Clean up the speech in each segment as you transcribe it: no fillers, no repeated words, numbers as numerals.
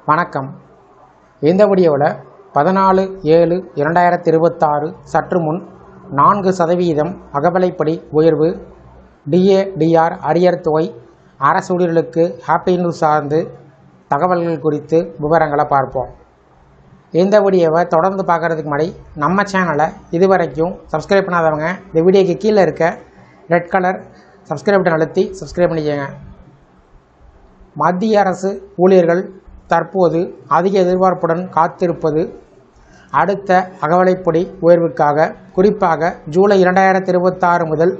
வணக்கம். இந்த வீடியோவில் 14/7/2026 சற்று முன் 4% அகவிலைப்படி உயர்வு, DA/DR அரியர் தொகை, அரசு ஊழியர்களுக்கு ஹாப்பி நியூஸ் சார்ந்து தகவல்கள் குறித்து விவரங்களை பார்ப்போம். இந்த வீடியோவை தொடர்ந்து பார்க்குறதுக்கு முன்னாடி நம்ம சேனலை இதுவரைக்கும் சப்ஸ்கிரைப் பண்ணாதவங்க இந்த வீடியோக்கு கீழே இருக்க ரெட் கலர் சப்ஸ்கிரைப் பட்டன் அழுத்தி சப்ஸ்கிரைப் பண்ணிக்கோங்க. மத்திய அரசு ஊழியர்கள் தற்போது அதிக எதிர்பார்ப்புடன் காத்திருப்பது அடுத்த அகவிலைப்படி உயர்வுக்காக. குறிப்பாக ஜூலை 2026 முதல்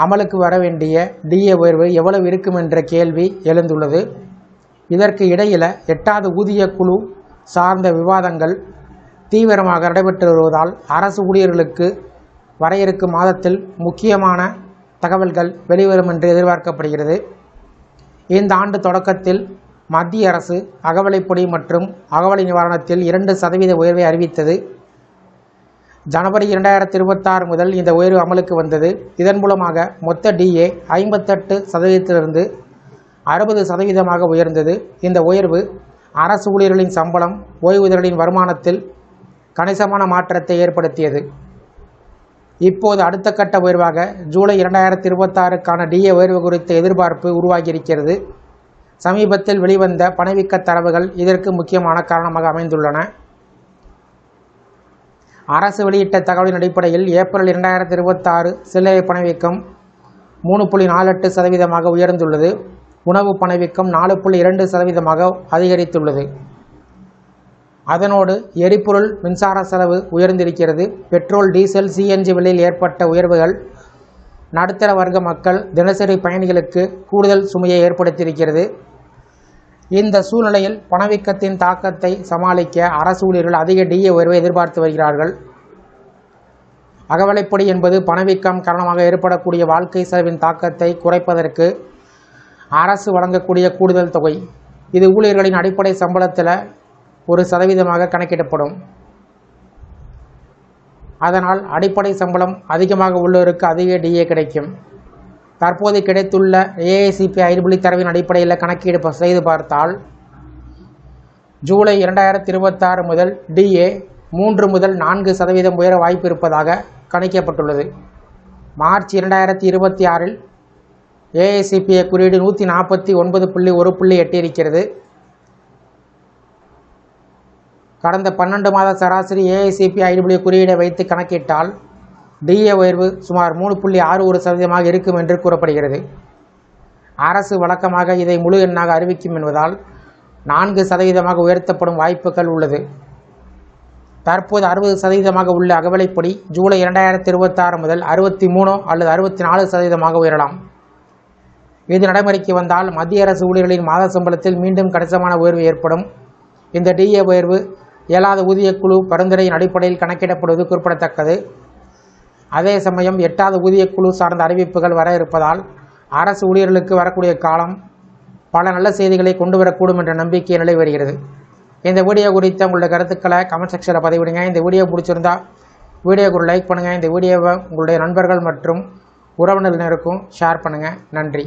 அமலுக்கு வர வேண்டிய DA உயர்வு எவ்வளவு இருக்கும் என்ற கேள்வி எழுந்துள்ளது. இதற்கு இடையில் 8வது ஊதிய குழு சார்ந்த விவாதங்கள் தீவிரமாக நடைபெற்று வருவதால் அரசு ஊழியர்களுக்கு வர இருக்கும் மாதத்தில் முக்கியமான தகவல்கள் வெளிவரும் என்று எதிர்பார்க்கப்படுகிறது. இந்த ஆண்டு தொடக்கத்தில் மத்திய அரசு அகவிலைப்படி மற்றும் அகவிலை நிவாரணத்தில் 2% உயர்வை அறிவித்தது. ஜனவரி 2026 முதல் இந்த உயர்வு அமலுக்கு வந்தது. இதன் மூலமாக மொத்த DA 58%இலிருந்து 60% உயர்ந்தது. இந்த உயர்வு அரசு ஊழியர்களின் சம்பளம், ஓய்வூதியர்களின் வருமானத்தில் கணிசமான மாற்றத்தை ஏற்படுத்தியது. இப்போது அடுத்த கட்ட உயர்வாக ஜூலை 2026க்கான DA உயர்வு குறித்த எதிர்பார்ப்பு உருவாகியிருக்கிறது. சமீபத்தில் வெளிவந்த பணவீக்க தரவுகள் இதற்கு முக்கியமான காரணமாக அமைந்துள்ளன. அரசு வெளியிட்ட தகவலின் அடிப்படையில் ஏப்ரல் 2026 சில்லறை பணவீக்கம் 3.48% உயர்ந்துள்ளது. உணவு பணவீக்கம் 4.2% அதிகரித்துள்ளது. அதனோடு எரிபொருள், மின்சார செலவு உயர்ந்திருக்கிறது. பெட்ரோல், டீசல், CNG விலையில் ஏற்பட்ட உயர்வுகள் நடுத்தர வர்க்க மக்கள், தினசரி பயணிகளுக்கு கூடுதல் சுமையை ஏற்படுத்தியிருக்கிறது. இந்த சூழ்நிலையில் பணவீக்கத்தின் தாக்கத்தை சமாளிக்க அரசு ஊழியர்கள் அதிக DA உயர்வை எதிர்பார்த்து வருகிறார்கள். அகவிலைப்படி என்பது பணவீக்கம் காரணமாக ஏற்படக்கூடிய வாழ்க்கை செலவின் தாக்கத்தை குறைப்பதற்கு அரசு வழங்கக்கூடிய கூடுதல் தொகை. இது ஊழியர்களின் அடிப்படை சம்பளத்தில் 1% கணக்கிடப்படும். அதனால் அடிப்படை சம்பளம் அதிகமாக உள்ளவருக்கு அதிக DA கிடைக்கும். தற்போது கிடைத்துள்ள AICP 5 தரவின் அடிப்படையில் கணக்கீடு செய்து பார்த்தால் ஜூலை 2026 முதல் DA 3 முதல் 4% உயர வாய்ப்பு இருப்பதாக கணிக்கப்பட்டுள்ளது. மார்ச் 2026இல் AICP குறியீடு 149.1 எட்டியிருக்கிறது. கடந்த 12 மாத சராசரி AICP IW குறியீடை வைத்து கணக்கிட்டால் DA உயர்வு சுமார் 3.61% இருக்கும் என்று கூறப்படுகிறது. அரசு வழக்கமாக இதை முழு எண்ணாக அறிவிக்கும் என்பதால் 4% உயர்த்தப்படும் வாய்ப்புகள் உள்ளது. தற்போது 60% உள்ள அகவிலைப்படி ஜூலை 2026 முதல் 63 அல்லது 64% உயரலாம். இது நடைமுறைக்கு வந்தால் மத்திய அரசு ஊழியர்களின் மாத சம்பளத்தில் மீண்டும் கணிசமான உயர்வு ஏற்படும். இந்த DA உயர்வு 7வது ஊதியக்குழு பரிந்துரையின் அடிப்படையில் கணக்கிடப்படுவது குறிப்பிடத்தக்கது. அதே சமயம் 8வது ஊதியக்குழு சார்ந்த அறிவிப்புகள் வர இருப்பதால் அரசு ஊழியர்களுக்கு வரக்கூடிய காலம் பல நல்ல செய்திகளை கொண்டு வரக்கூடும் என்ற நம்பிக்கை நிலை வருகிறது. இந்த வீடியோ குறித்த உங்களுடைய கருத்துக்களை கமெண்ட் செக்ஷனில் பதிவிடுங்க. இந்த வீடியோ பிடிச்சிருந்தா வீடியோக்கு ஒரு லைக் பண்ணுங்கள். இந்த வீடியோவை உங்களுடைய நண்பர்கள் மற்றும் உறவினர்களுக்கும் ஷேர் பண்ணுங்கள். நன்றி.